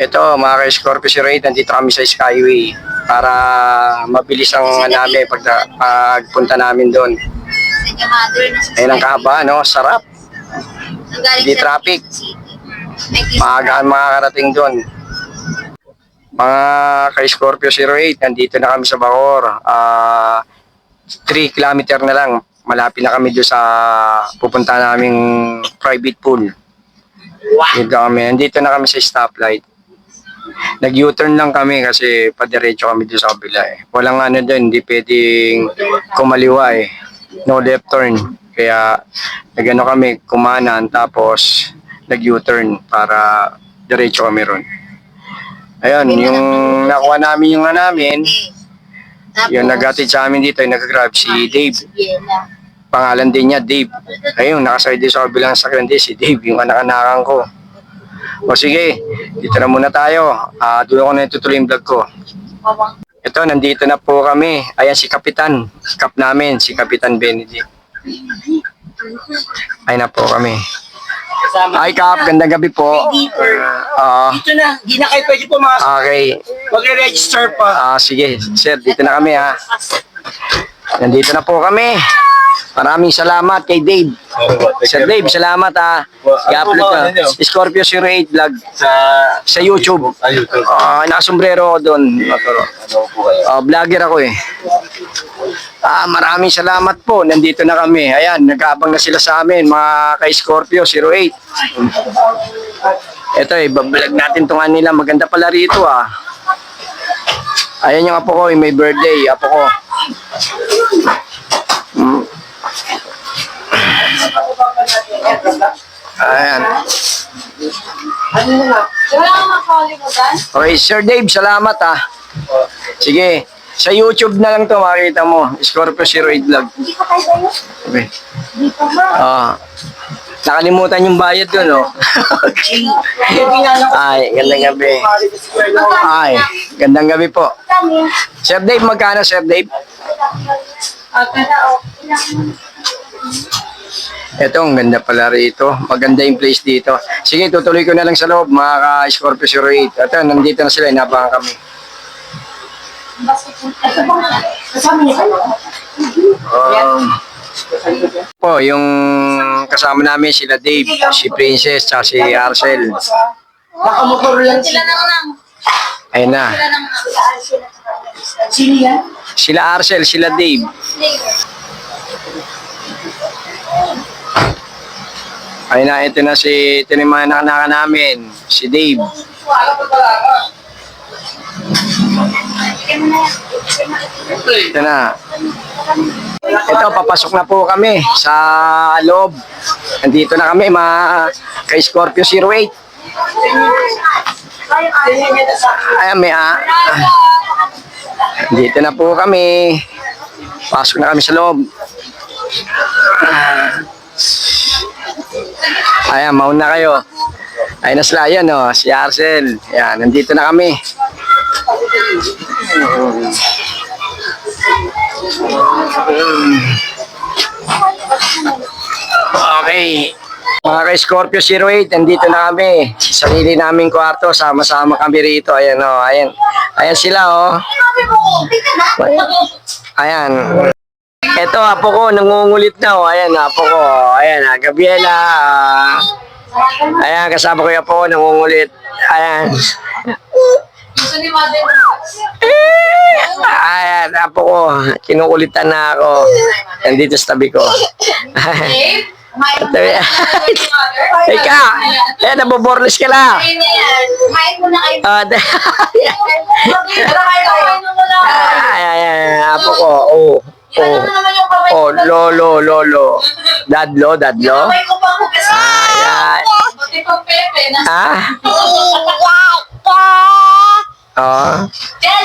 Ito mga ka-Scorpio Zero 8, nandito kami sa Skyway para mabilis ang namin pagpunta namin doon. Ayun ang kahaba, no? Sarap. Hindi traffic. Maagaan makakarating doon. Mga ka-Scorpio Zero 8, nandito na kami sa Bacoor. 3 kilometer na lang. Malapit na kami doon sa pupunta naming private pool. Nandito na kami sa stoplight. Nag-U-turn lang kami kasi padiretso kami doon sa kabila eh. Walang ano doon, hindi pwedeng kumaliwa eh. No left turn. Kaya nagano kami, kumanan tapos nag-U-turn para diretso kami ron. Ayun, yung nakuha namin yung namin, yung nag-atid sa amin dito, yung nag-grab si Dave. Pangalan din niya, Dave. Ayun, nakasakay din sa kabilang sakyan din si Dave, yung anak-anakan ko. O sige, dito na muna tayo. Doon ako na itutuloy yung vlog ko. Ito, nandito na po kami. Ayan si Kapitan. Kap namin, si Kapitan Benedict. Ayun na po kami. Hi Kap, gandang gabi po. Dito na, hindi na kayo pwede pumasok. Okay. Mag-register pa. Sige, sir, dito na kami ha. Nandito na po kami. Maraming salamat kay Dave. Sir Dave, salamat ha. I-upload ka. Scorpio Zero 8 vlog sa YouTube. Nakasombrero ako doon. Vlogger ako eh. Maraming salamat po. Nandito na kami. Ayan, nag-aabang na sila sa amin, mga ka-Scorpio Zero 8. Ito eh, bablog natin itong nila. Maganda pala rito ah. Ayan yung apo ko, may birthday. Apo ko. Ayan. Okay, Sir Dave, salamat ah. Sige, sa YouTube na lang to makikita mo. Scorpio Zero 8 vlog. Okay. Nakalimutan yung bayad doon, oh. Ay, gandang gabi. Ay, gandang gabi po. Sir Dave, magkano, Sir Dave? Ito, ang ganda pala rito. Maganda yung place dito. Sige, tutuloy ko na lang sa loob, mga ka-Scorpio Zero 8. Ito, nandito na sila, inabangan kami. Po, yung kasama namin sila Dave, si Princess, at si Arcel. Nakamotor lang Sila lang. Ayun na. Sino yan? Sila Arcel, sila Dave. Ayun na, ito na ito na yung mga nakanakan namin, si Dave. Ito na. Ito, papasok na po kami sa loob. Nandito na kami, mga ka-Scorpio Zero 8. Ayan, dito na po kami. Pasok na kami sa loob. Ayan, mauna kayo. Ayun na sila, yan o, si Arcel. Ayan, nandito na kami. Okay. Mga ka-Scorpio Zero 8, nandito na kami. Sarili naming kwarto, sama-sama kami rito. Ayan o, ayan. Ayan sila o. Ayan. Ito, apo ko, nangungulit na o. Ayan, apo ko. Ayan, Gabriela. Ayan, kasama ko yung apo ko, nangungulit. Ayan. Ayan, apo ko. Kinukulitan na ako. Nandito sa tabi ko. Ika, naboborlis ka lang. Kumain mo na kayo. Ayan, apo ko. Lolo. Dadlo. Kamay ko pa ako kasi. Ayan. Buti pang pepe na.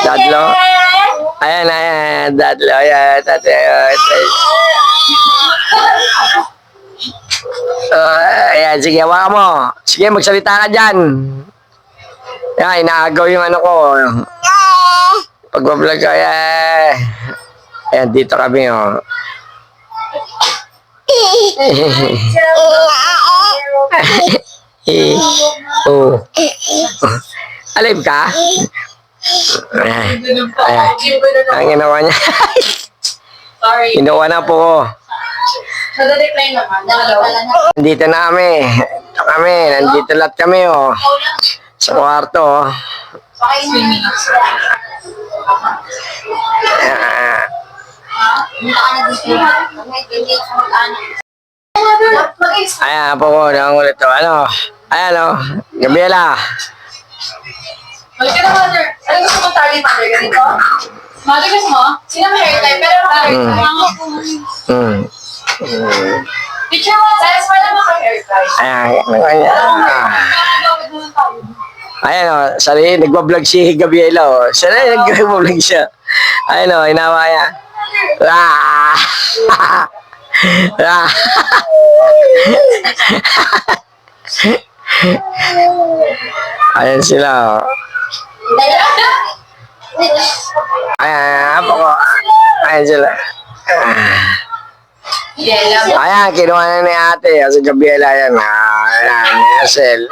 Dadlo. Ayan, dadlo. Ayan, ayan, sige, hawakan mo. Sige, magsalita ka dyan. Ayan, inaagaw yung ano ko. Pagbablog ko, ayan. Ayan, dito kami, oh. Alive ka? Ayan. Ayan. Ang ginawa niya. Sorry. Ginawa na po ko. Nag-reply naman. Nandito na kami. Ito kami. Nandito lahat kami, oh. Sa kwarto, oh. Swimming. Ah, ayan po ko. Nangulit to. Ano? Ayan, oh. Gabriela. Balik ka na, mother. Ano gusto mong tali, mother? Ganito? Mother, gusto mo? Sino may hair tie? Pero mother, picture mo. Size mo lang maka-hair tie. Ayan. Ayan, oh. Sali, nagbablog si Gabriela, oh. Sali, nagbablog siya. Ayan, oh. Inawa niya. Ah! Ah! Ayan sila, oh. Ayan, apo ko. Ayan sila. Yellow. Ayan, kinuha na ni ate. Kasi Gabriela yan. Ayan, Nesel.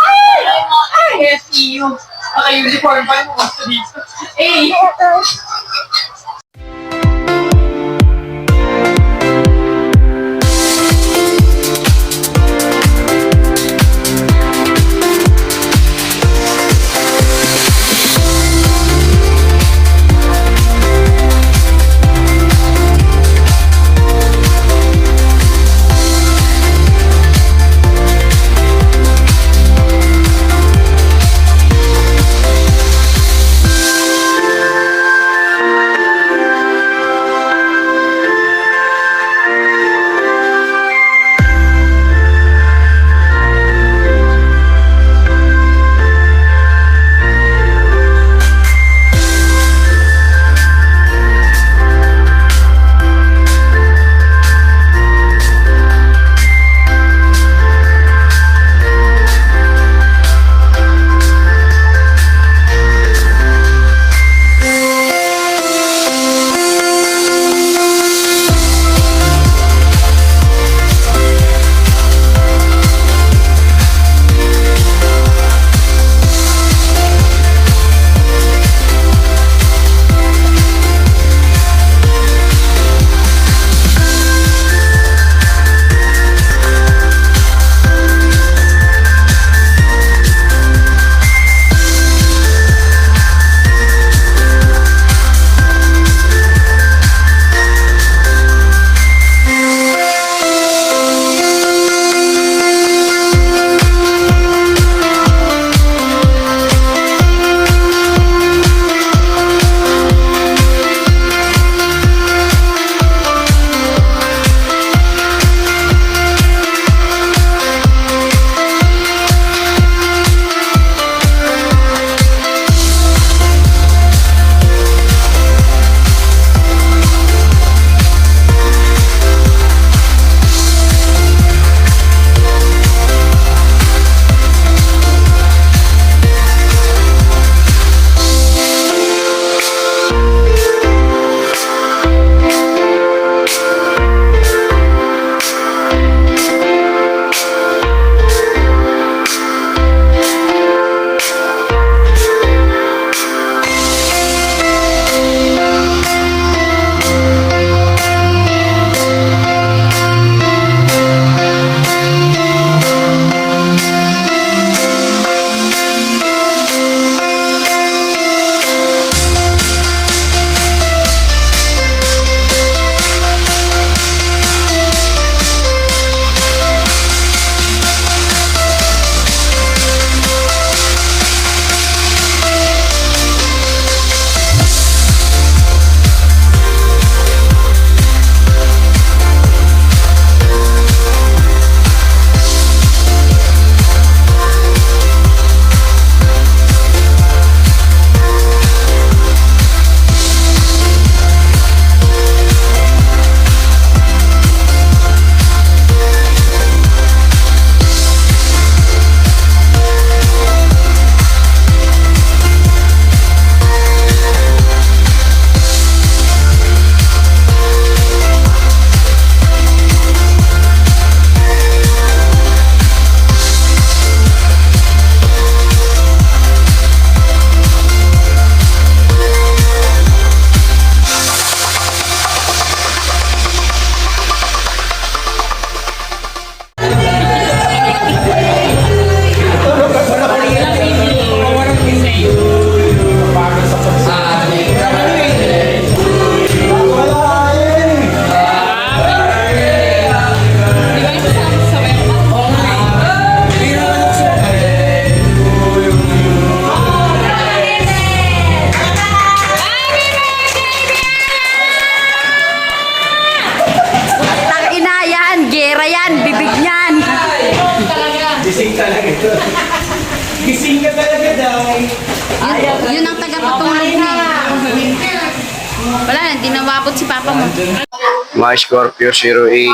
SEU. Naka-uniform pa yung gusto dito. Eh! Gising ka talaga, Day. Yun ang taga-patulog niya. Wala na, di nawabot si Papa mo. Mga Scorpio 08.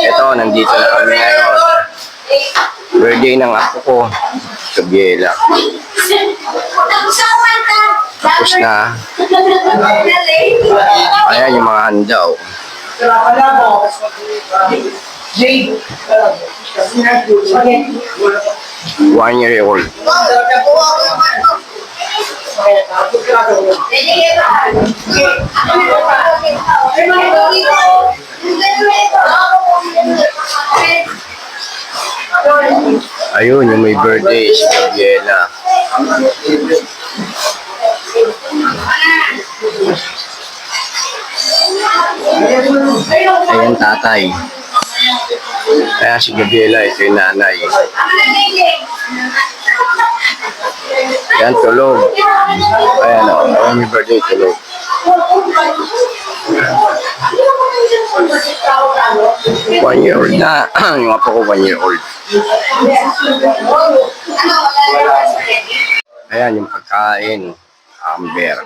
Ito, nandito na kami ngayon. Birthday ng apo ko. Gabriela. Tapos na. Ayan yung mga handaw. Wala mo. Jade. 1 year old. Ayun, yung may birthday si Gabriela. Ayan tatay. Kaya si Gabriela, ito yung nanay. Ayan, tulog. Ayan o, ayan yung birthday, tulog. 1 year old na. Yung apo ko 1 year old. Ayan yung pagkain. Amber.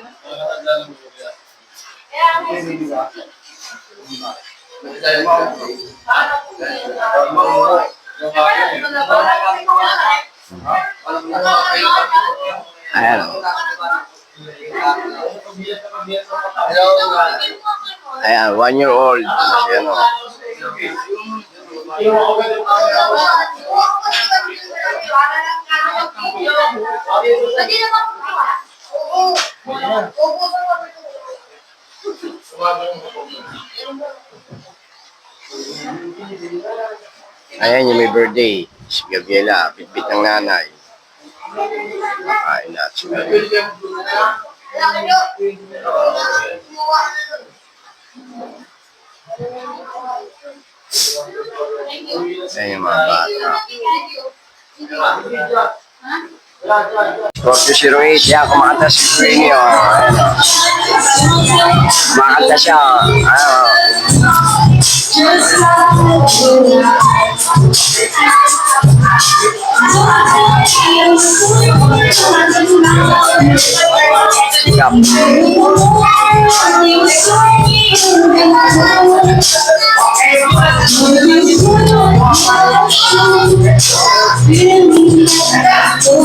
Ayan o. Ayan, 1 year old. Ayan o. Ayan yung may birthday. Si Gabriela, bitbit ng nanay. Kain na si Gabriela. Ayan yung mga bata. Scorpio 08, yan, kumakanta si Queenie, oh. Ayan, oh. Kumakanta siya, oh. Sikap.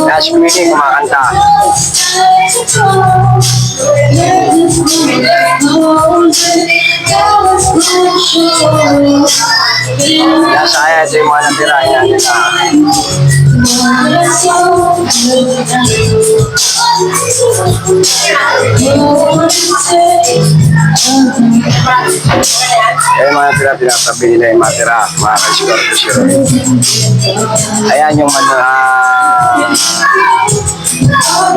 Kaya si Queenie kumakanta. Nasa kaya ito yung mga natira niya nila. Yung mga natira, pinatabi nila yung matira. Mga ka-Scorpio 08. Ayan yung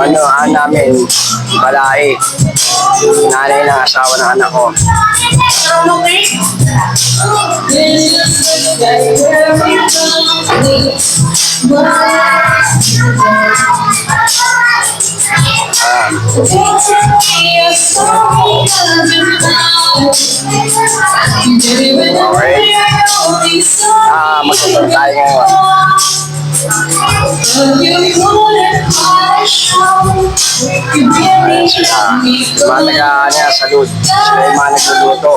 manuhaan namin, balai. Nanay ng asawa ng anak ko. Okay. Magsasabi tayo ngayon. Ayan sila. Mga niya, salud. Sila yung mga nagluluto.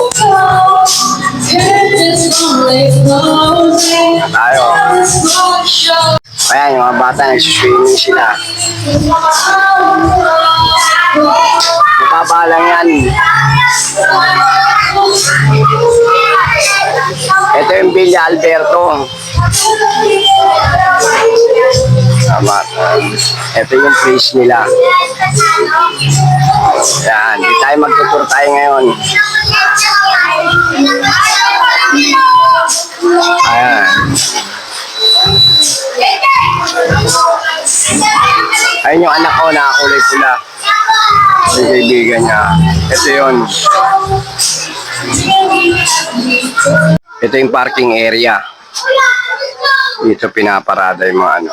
Tayo. Ayan, yung mga bata nagsuswimming sila. Mababa lang yan. Ito yung Villa Alberto. Tama. Ito yung place nila. Yan, di tayo magtutur tayo ngayon. Ayan. Ayun yung anak ko na kulay pula. Yung kaibigan niya. Ito yun. Ito yung parking area. Dito pinaparada yung mga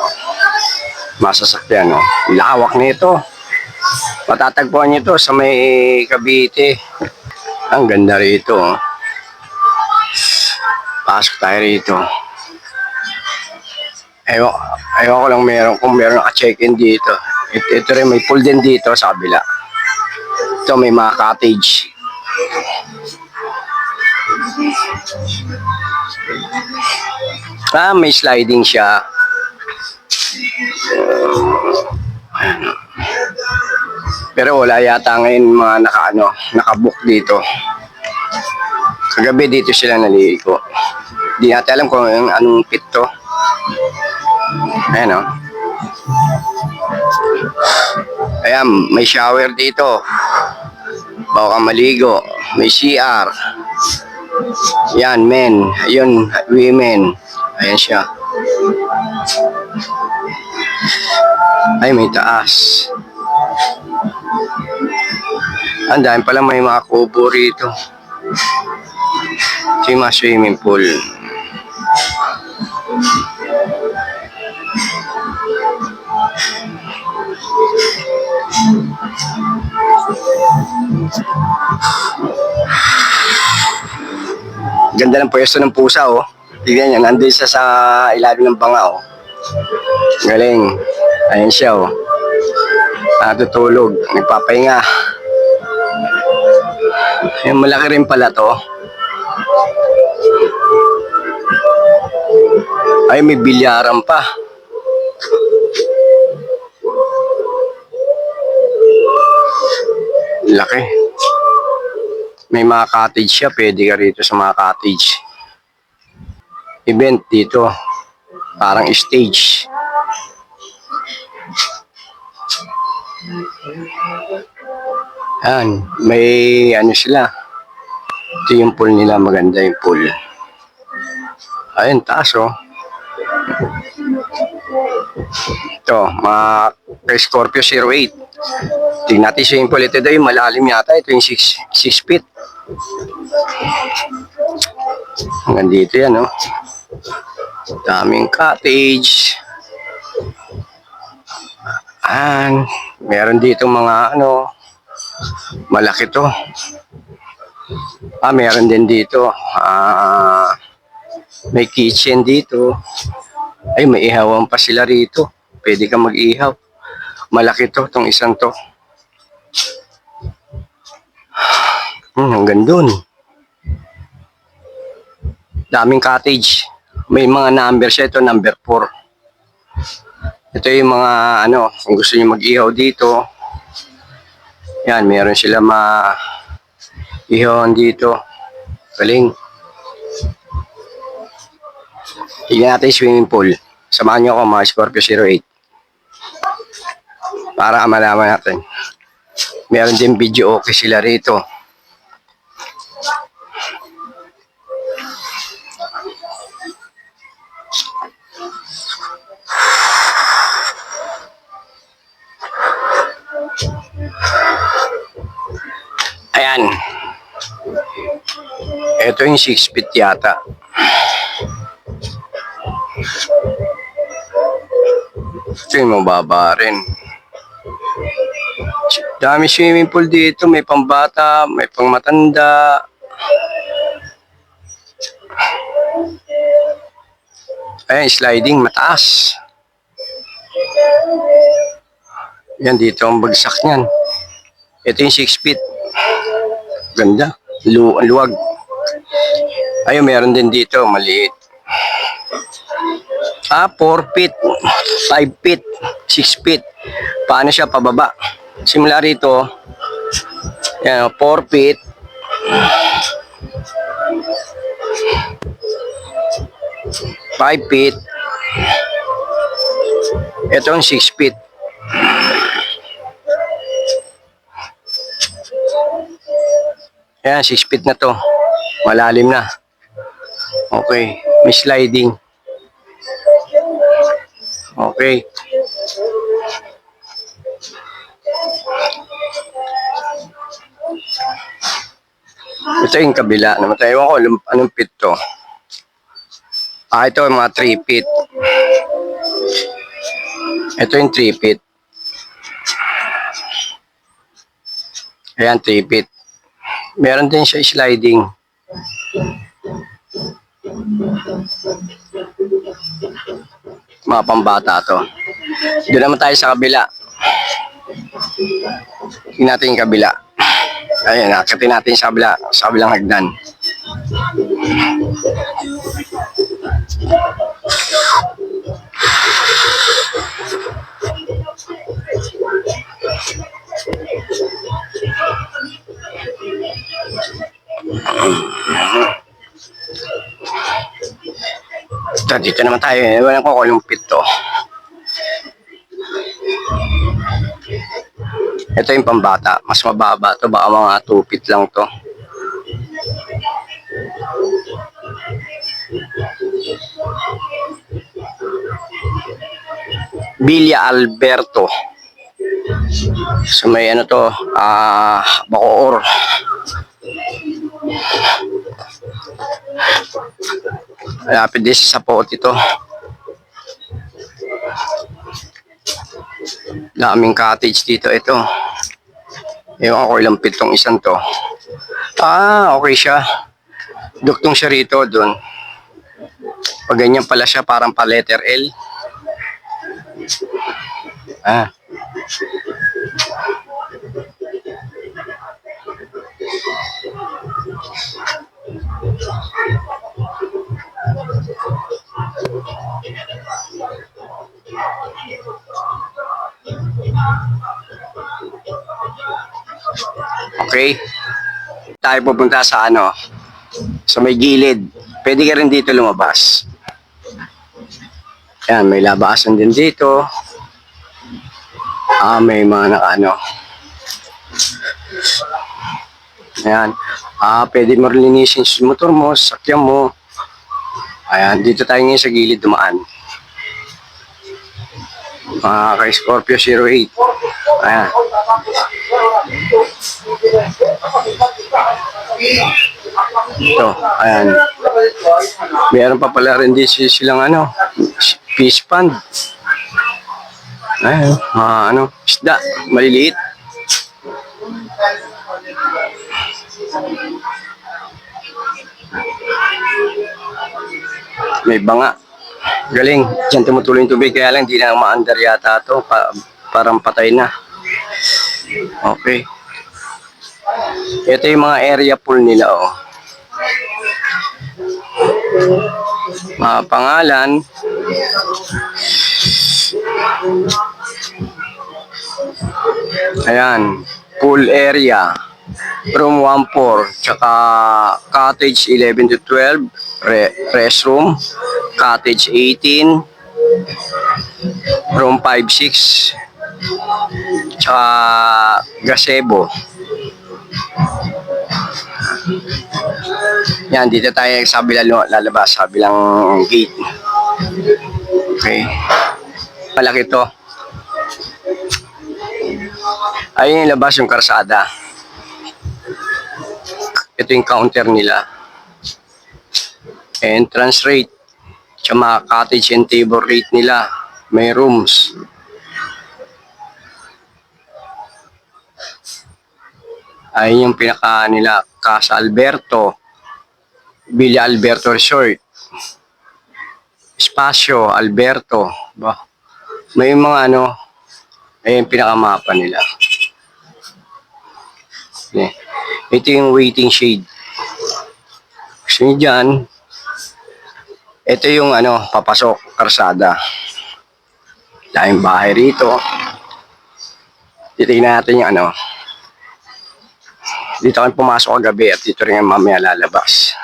masasakyan. Lawak nito. Matatagpuan nyo ito sa may Cavite. Ang ganda rito. Pasok tayo rito. Ayaw ko lang kung meron naka-check-in dito. Ito rin, may pool din dito sa kabila. Ito, may mga cottage. May sliding siya. Pero wala yata ngayon mga nakabook dito. Kagabi dito sila naligo. Di natin alam kung anong pit to. Ayan o. Ayan, may shower dito. Bago ka maligo. May CR. Yan, men. Ayun, women. Ayan siya. Ay, may taas. Ang dami pala may mga kubo rito. Ito yung mga swimming pool. Ganda ng pwesto ng pusa, oh. Tignan niya, nandun siya sa ilalim ng banga, oh. Galing. Ayan siya, oh. Natutulog. Nagpapahinga. Ayan, malaki rin pala to. Ay, may bilyaran pa. Laki. May mga cottage siya. Pwede ka rito sa mga cottage. Event dito. Parang stage. Yan. May ano sila. Ito yung pool nila. Maganda yung pool. Ayun, taas oh. Ito, mga Scorpio 08. Tingnan natin swimming pool. Ito daw yung malalim yata. Ito yung 6 feet. Hanggang dito yan, oh. Daming cottage. Meron dito mga malaki to. Meron din dito. May kitchen dito. Ay, may ihawan pa sila rito. Pwede ka mag-ihaw. Malaki to, tong isang to. Hanggang dun. Daming cottage. May mga number siya. Ito, number 4. Ito yung mga, kung gusto niyo mag-ihaw dito. Yan, meron sila ihawan dito. Galing. Tignan natin yung swimming pool. Samahan niyo ako mga Scorpio 08. Para malaman natin. Meron din video okay sila rito. Ayan. Ito yung 6 feet yata. Ito yung mababa rin. Dami swimming pool dito. May pambata, may pangmatanda. Ayan, sliding, mataas. Yan, dito ang bagsak niyan. Ito yung 6 feet. Ganda. Luwag. Ayun, meron din dito, maliit. 4 feet, 5 feet, 6 feet. Paano siya pababa? Simula rito, yan, 4 feet. 5 feet. Ito ang 6 feet. Yan, 6 feet na to. Malalim na. Okay. May sliding. Okay. Ito yung kabila. Ewan ko anong feet to. Ito yung mga 3 feet. Ito yung 3 feet. Ayan, 3 feet. Meron din siya sliding. Mga pambata to. Doon naman tayo sa kabila. Tingnan natin yung kabila. Ayun, akitin natin sa kabila, sa kabilang hagdan. Ito, dito naman tayo. Ewan ko kung lumpit to. Ito yung pambata. Mas mababa to. Baka mga 2 feet lang to. Villa Alberto. So may ano to. Bacoor. Malapit din sa Sapot ito. Daming cottage dito. Ito. Ewan ko ilang feet tong isang to. Okay siya. Duktong siya rito doon. Pag ganyan pala siya, parang pa letter L. Okay. Tayo pupunta sa sa may gilid. Pwede ka rin dito lumabas. Yan, may labasan din dito. May mga Ayan. Pwede mo rin linisin yung motor mo, sakyan mo. Ayan, dito tayo ngayon sa gilid dumaan. Kay Scorpio 08. Ayan. Ito, ayan. Meron pa pala rin din silang fish pond. Ayan, isda, maliliit. May banga. Galing. Diyan tumutuloy yung tubig. Kaya lang, hindi na umaandar yata ito. Parang patay na. Okay. Ito yung mga area pool nila, pangalan. Ayan. Pool area. Room 1-4. Tsaka cottage 11 to 12. Restroom. Cottage 18. Room 5-6. Tsaka gazebo. Yan, dito tayo sa bilang lalabas, sa bilang gate. Okay. Malaki to. Ayun yung labas, yung karsada. Ito yung counter nila. Entrance rate. Tsaka cottage and table rate nila. May rooms. Ayun yung pinaka nila. Casa Alberto. Villa Alberto Resort. Espacio Alberto. May mga ayun yung pinakamapa nila. Ito yung waiting shade. Gusto nyo dyan. Ito yung papasok, karsada. Daming bahay rito. Titignan natin yung Dito kami pumasok kagabi at dito rin mamaya lalabas.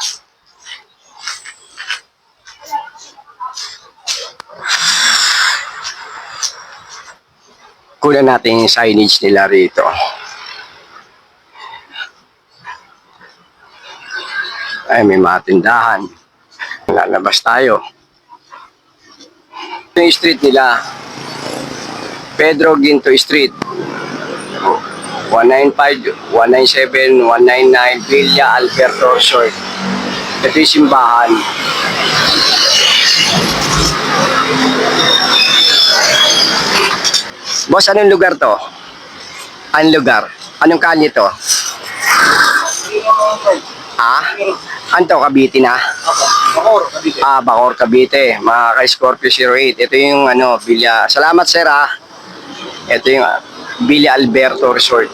Kunan natin yung signage nila rito. Ay, may mga tindahan. Lalabas tayo. Ito yung street nila. Pedro Ginto Street. 195, 197, 199, Villa Alberto Resort. Ito yung simbahan. Boss, anong lugar to? Anong lugar? Anong kalye to? Ano to, Cavite na? Bacoor, Cavite. Mga ka-Scorpio 08. Ito yung Villa. Salamat sir ha. Ito yung Villa Alberto Resort.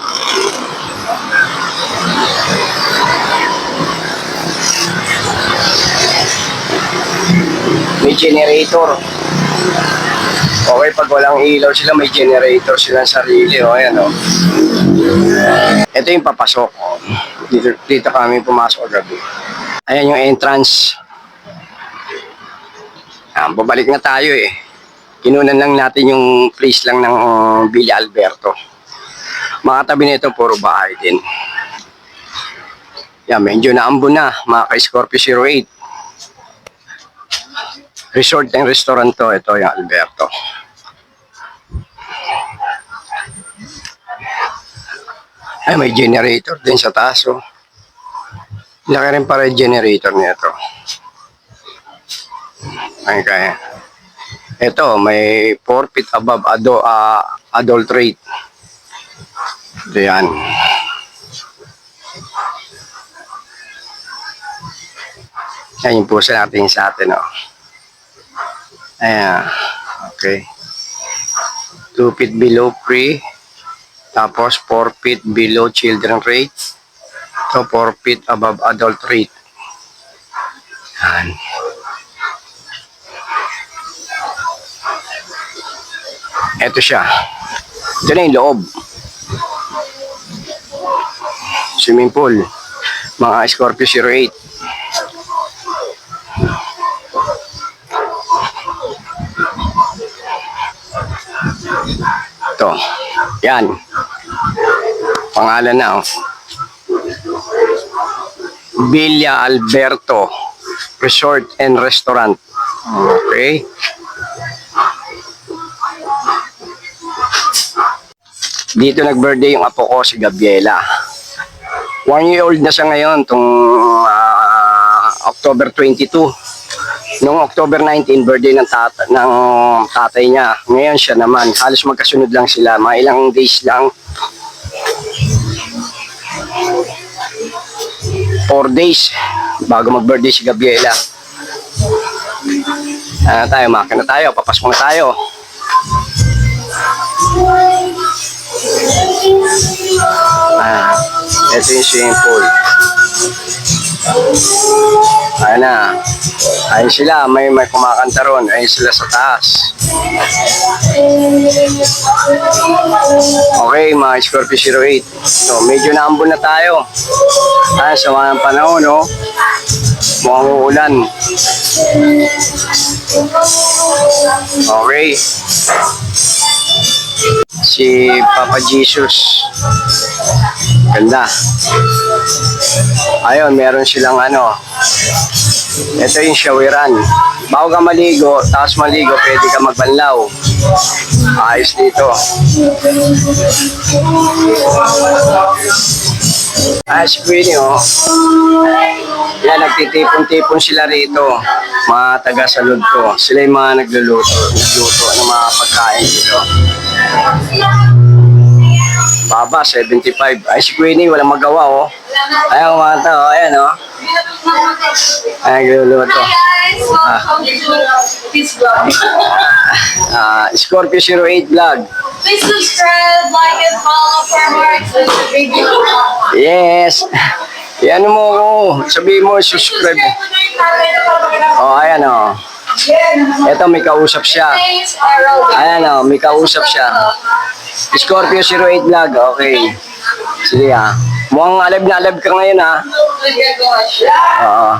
May generator. Okay, pag walang ilaw sila, may generator silang sarili. O, ayan o. Ito yung papasok. Dito kami pumasok gabi. Ayan yung entrance. Babalik na tayo eh. Kinunan lang natin yung place lang ng Villa Alberto. Mga tabi nito, puro bahay din. Yan, medyo naambon na, mga ka-Scorpio 08. Resort and restaurant to. Ito yung Alberto. Ay, may generator din sa taas. Oh. Laki rin para yung generator nito. Ay, kaya. Ito, may 4 feet above adult rate. Ito yan. Yan yung pusa natin sa atin. Oh. Ayan. Okay. 2 feet below pre. Tapos 4 feet below children rate. So 4 feet above adult rate. Yan. Ito siya. Ito na yung loob. Swimming pool. Mga Scorpio 08. Ito. Yan. Pangalan na. Oh. Villa Alberto Resort and Restaurant. Okay. Dito nag-birthday yung apo ko, si Gabriela. 1-year-old na siya ngayon, itong October 22. Noong October 19, birthday ng tatay niya. Ngayon siya naman, halos magkasunod lang sila. Mga ilang days lang. 4 days bago mag-birthday si Gabriela. Makina tayo, papasok na tayo. Ito yung swimming pool. Ayan na. Ayun sila, may kumakanta ron. Ayun sila sa taas. Okay, mga Scorpio 08. So, medyo naambon na tayo. Sa mga panahon, no? Mukhang uulan. Okay. Si Papa Jesus. Ganda. Ayun, meron silang ito yung showeran. Bago ka maligo, tapos maligo, pwede ka magbanlaw. Ayos dito. Si Queenie, oh. Yan, nagtitipon-tipon sila rito. Mga taga-salud ko. Sila yung mga nagluluto ng mga pagkain dito. Baba, 75. Ay, si Queenie, walang magawa, oh. Ayan, mga tao, ayan, oh. Ay, nagluluto. Hi guys! Welcome to this vlog. Scorpio 08 vlog. Please subscribe, like, and follow for more exclusive videos. Yes. Yan mo ko. Sabihin mo, subscribe. Oh, ayan, oh. Ito, may kausap siya. Ayan, oh, may kausap siya. Scorpio 08 vlog, okay. Sige, ha. Mukhang alive na alive ka ngayon, ha. Oo.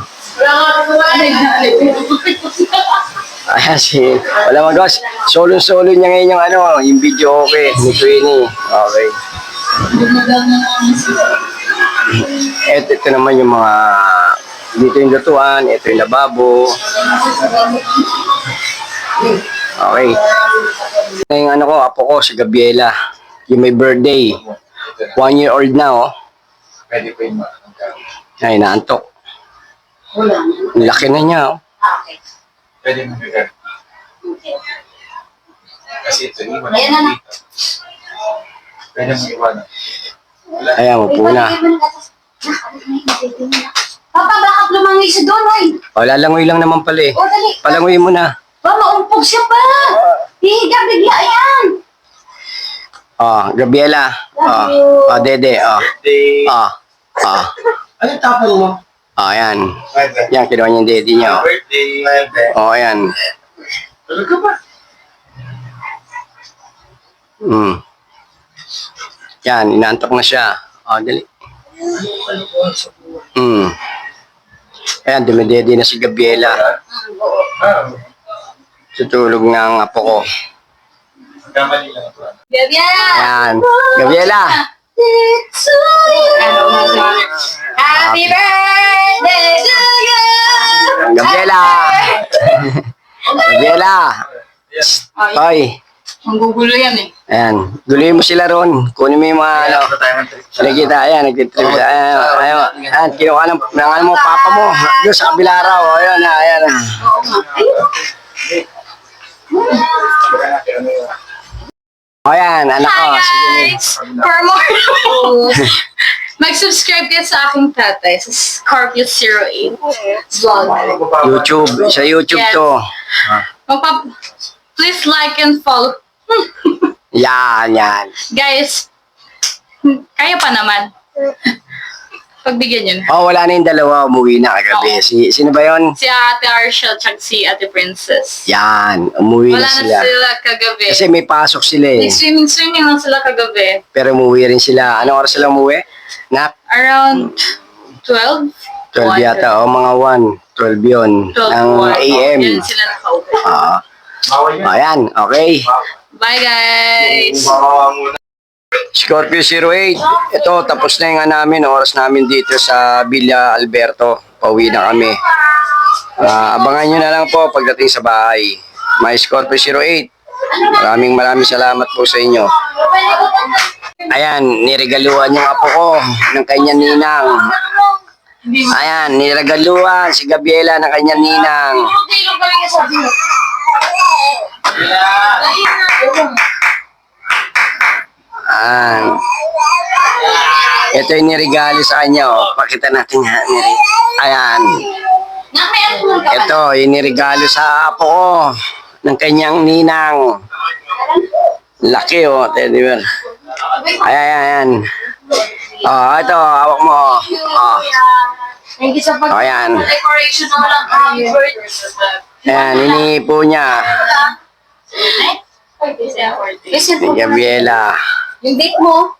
Ayan, wala magawas. Solo-solo niya ngayon yung video, okay. Ni Queenie. Okay. Ito naman yung mga, dito yung lutuan, ito yung lababo. Okay. Yung apo ko, si Gabriela. Yung may birthday. 1-year-old na, oh. Pwede po yung Ay, naantok. Laki na niya, oh. pwede mo bigyan. Kasi ito, iwan Ayan na. dito. Pwede mo iwan. Ayan, upo na. Papa, baka lumangoy siya doon, oy. O, lalangoy lang naman pala eh. O, dali. Palangoy mo na. Pa, maumpog siya pa. Hihiga bigla yan. O, Gabriela. Love O, you. Dede. O, Birthday. o. Ano yung tapon mo? O, yan. Birthday. Yan, kinuha niya yung Dede niya. O, Birthday. o yan. Tulog ka ba? Yan, inaantok na siya. O, dali. Ayan, dumidede na si Gabriela. Ah. Tutulog ng apo ko. Kamali lang ito. Gabriela. Ayan. Gabriela! Happy birthday to you. Gabriela! Gabriela! Hoy! Ang gugulo yan eh. Ayan. Guloy mo sila ron. Kunin mo yung mga ano. Nakikita, ayan, nagtitrip siya. Ayan, ayan, ayan, kinuha ng ano mo, papa mo. Doon sa kabila raw. Ayan, ayan. Oo nga. O yan, anak ko. Hi Sige. guys! For more mag-subscribe kayo sa aking tatay sa Scorpio08 vlog. YouTube. Sa YouTube Yes. to. Please like and follow. Yan, yan. Guys, kaya pa naman. Pagbigyan nyo na. Oh, wala na yung dalawa. Umuwi na kagabi. Oo. Sino ba yon? Si Ate Arshel at si Ate Princess. Yan. Umuwi Wala na na sila. sila kagabi. Kasi may pasok sila eh. Nag-swimming lang sila kagabi. Pero umuwi rin sila. Anong oras sila umuwi? Nak? Around 12? 12 yata. O mga 1. 12 yun. 12 Ng AM. Yan sila nakauwi. Ayan. Okay. Bye guys! Scorpio 08. Ito, tapos na yung namin. Oras namin dito sa Villa Alberto. Pauwi na kami. Abangan nyo na lang po pagdating sa bahay. My Scorpio 08. Maraming salamat po sa inyo. Ayan, niregaluhan yung apo ko ng kanyang ninang. Ayan, niregaluhan si Gabriela ng kanyang ninang. Ito yung niregalo sa kanya. Oh. Pakita natin nga. Ayan. Ito, yung niregalo sa apo ko ng kanyang ninang. Laki oh. Di ba? Ayan. Oh, ito, hawak mo. Oh. Thank you sa Oh, ayan. decoration mo lang. Ayan, iniipo niya. Kasi Si Gabriela. yung date mo.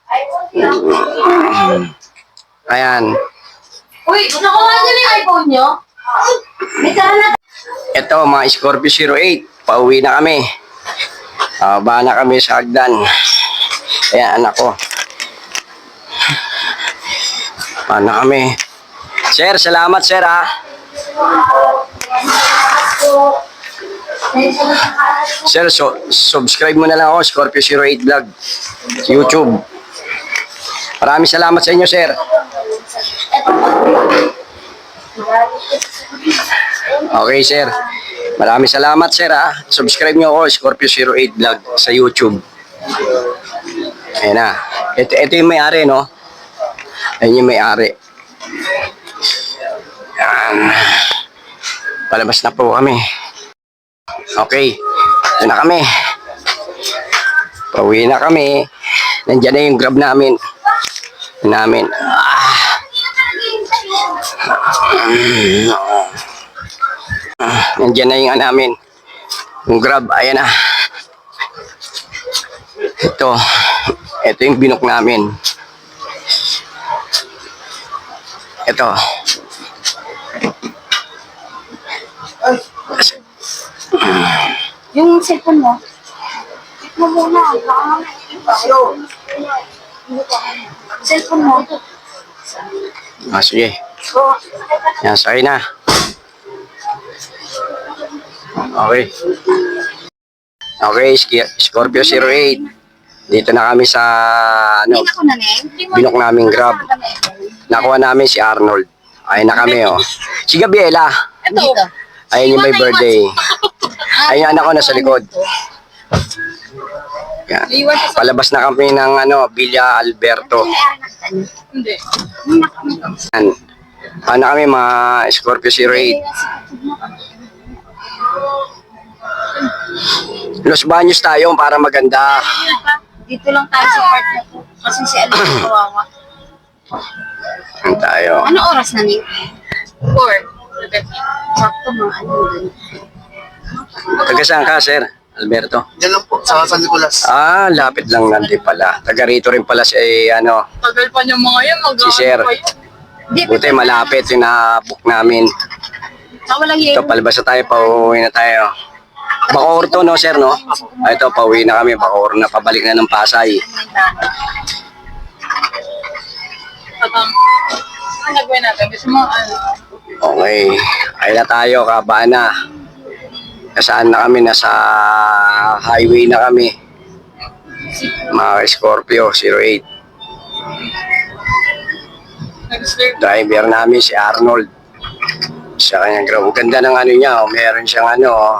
Ayan. Uy, nakuha niyo na yung iPhone niyo? May tara na. Ito, mga Scorpio 08. Pauwi na kami. Baba na kami sa hagdan. Ayan, anak ko. Paano kami? Sir, salamat sir ha. Sir, subscribe mo na lang ako, Scorpio 08 Vlog. YouTube. Maraming salamat sa inyo, sir. Okay, sir. Maraming salamat, sir, ha. Subscribe nyo ako, Scorpio 08 Vlog sa YouTube. Ayan na. Ito yung may-ari, no? Ayan yung may-ari. Ayan. Palabas na po kami. Okay. Ito na kami. Pauwi na kami. Nandiyan na yung grab namin. Nandiyan na yung namin. Yung grab. Ayan na. Ito yung binok namin. Ito. Yung cellphone mo. Check mo muna. Cellphone mo. Sige. Yan, sakay na. Okay. Okay, Scorpio 08. Dito na kami sa binok naming grab. Nakuha namin si Arnold. Ayun na kami, oh. Si Gabriela. Ito. Ayun yung may birthday. Ayun yung anak ko nasa likod. Yan. Palabas na kami ng Villa Alberto. Hindi. Yan. Ano kami, mga Scorpio 08. Los Baños tayo para maganda. Dito lang tayo sa part na to. Kasi si Alin kawawa. Ano tayo? Ano oras na niyo? 4. Sakto mga ano din. Taga saan ka, sir? Alberto? Diyan lang po, sa San Nicolas. Ah, lapit lang nandun pala. Taga rito rin pala si, Tagal pa niya mga yan. si Sir. Buti malapit yung na-book namin. Walang Ito, palabas na tayo, pauwi na tayo. Bacoor to, no, sir, no? Ah, ito, pauwi na kami. Bacoor na, pabalik na ng Pasay. Ano nagawin natin? Gusto mo, ano? Okay. Ay na tayo, Kabana. Nasaan na kami? Nasa highway na kami. Mga Scorpio 08. Nag-slurp. Driver namin si Arnold. Sa kanyang grab. Ganda ng ano niya. Oh. Meron siyang ano, oh,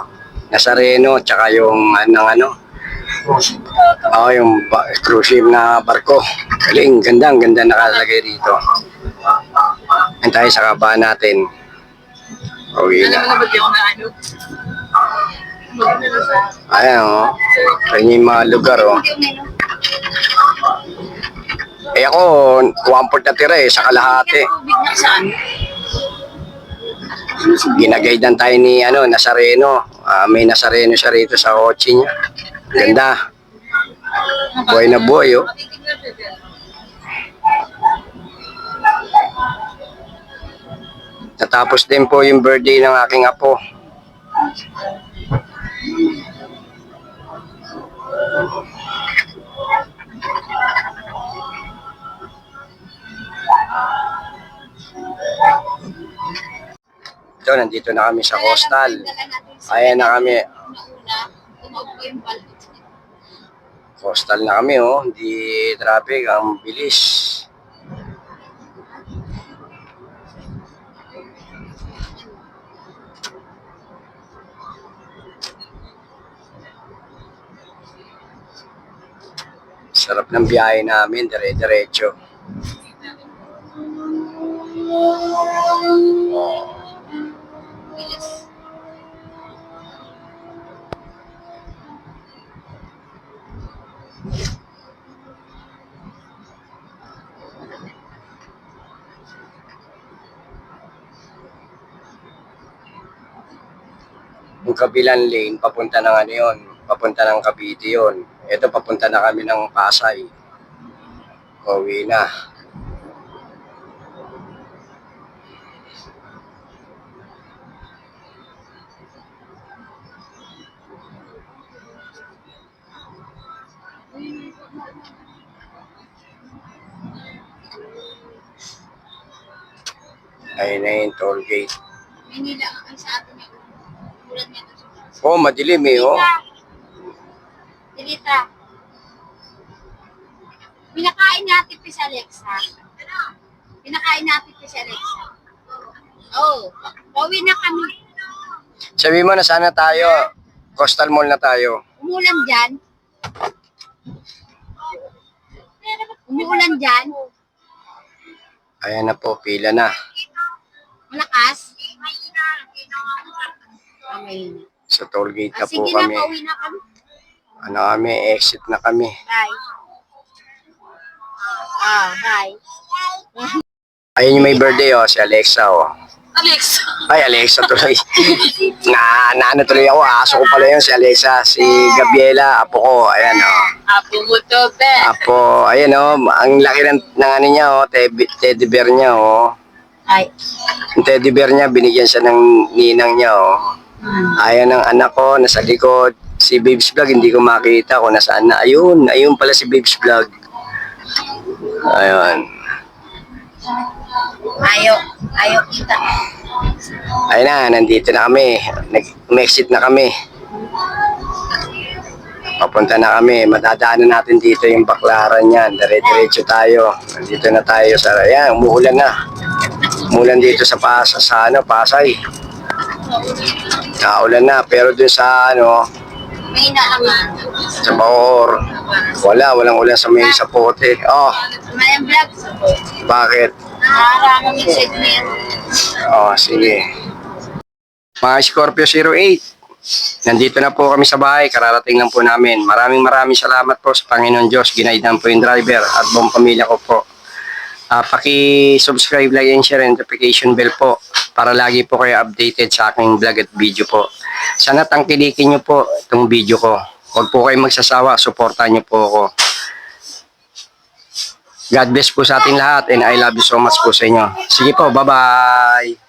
Nazareno, tsaka yung ano. Oh, yung cruise ship na barko. Galing, ganda, ang ganda nakalagay dito. Yan tayo sa Kabana natin. Uwi Alam mo na. na ba di ako na ano? Ayan, oh. Kanya yung mga lugar, oh. Eh ako, 1/4 na tira eh, sa kalahati. Tubig na saan? Ginagaydan tayo ni Nazareno. May Nazareno siya rito sa kotse niya. Ganda. Buhay na buhay, oh. Natapos din po yung birthday ng aking apo. Ito, nandito na kami sa Coastal. Ayan na kami. Coastal na kami, oh. Hindi traffic, ang bilis. Sarap ng biyahe namin, dire-diretso. Yung kabilang lane, papunta ng ano yun, papunta ng Cavite yun. Ito, papunta na kami ng Pasay. Pauwi na. Ayun na yung toll gate. Manila ang sa atin yung ulan niya doon. Oh, madilim eh, oh. Dilita. Pinakain natin pa si Alexa. Pinakain natin pa si Alexa. Oh, pauwi na kami. Sabi mo na sana tayo. Coastal Mall na tayo. Umulan dyan. Umuulan dyan. Ayan na po, pila na. Malakas. Okay. Sa toll gate na po Sige na, kami. pauwi na kami. Ano kami, exit na kami. Bye. Bye. Ayun yung may birthday, oh, si Alexa, oh. Alex! Ay, Alexa tuloy. Ano tuloy ako, aso ko pala yun, si Alexa. Si Gabriela, apo ko, ayan, oh. Apo mo to, be. Apo, ayan, oh, ang laki ng ano niya, oh, teddy bear niya, oh. Ay. Yung teddy bear niya, binigyan siya ng ninang niya, oh. Ayan ang anak ko, nasa likod. Si Babes Vlog, hindi ko makita kung nasaan na. Ayun pala si Babes Vlog. Ayun. Ayaw kita. Ayun na, nandito na kami. Nag-exit na kami. Papunta na kami. Madadaanan natin dito yung baklaran yan. Dire-diretso tayo. Nandito na tayo sa... Ayan, umuulan na. Umuulan dito sa Pasay. Naulan na. Pero dun sa May inaaman. sa Bacoor, walang ulan sa may sapote. Oh, Mayang vlog. bakit? Maraming message mo yan. Oh, sige. Mga Scorpio 08, nandito na po kami sa bahay. Kararating lang po namin. Maraming salamat po sa Panginoon Diyos. Ginaidan po yung driver at buong pamilya ko po. Paki-subscribe, like, and share, and notification bell po para lagi po kayo updated sa aking vlog at video po. Sana tangkilikin nyo po itong video ko. Huwag po kayo magsasawa. Suportahan nyo po ako. God bless po sa ating lahat and I love you so much po sa inyo. Sige po, bye-bye!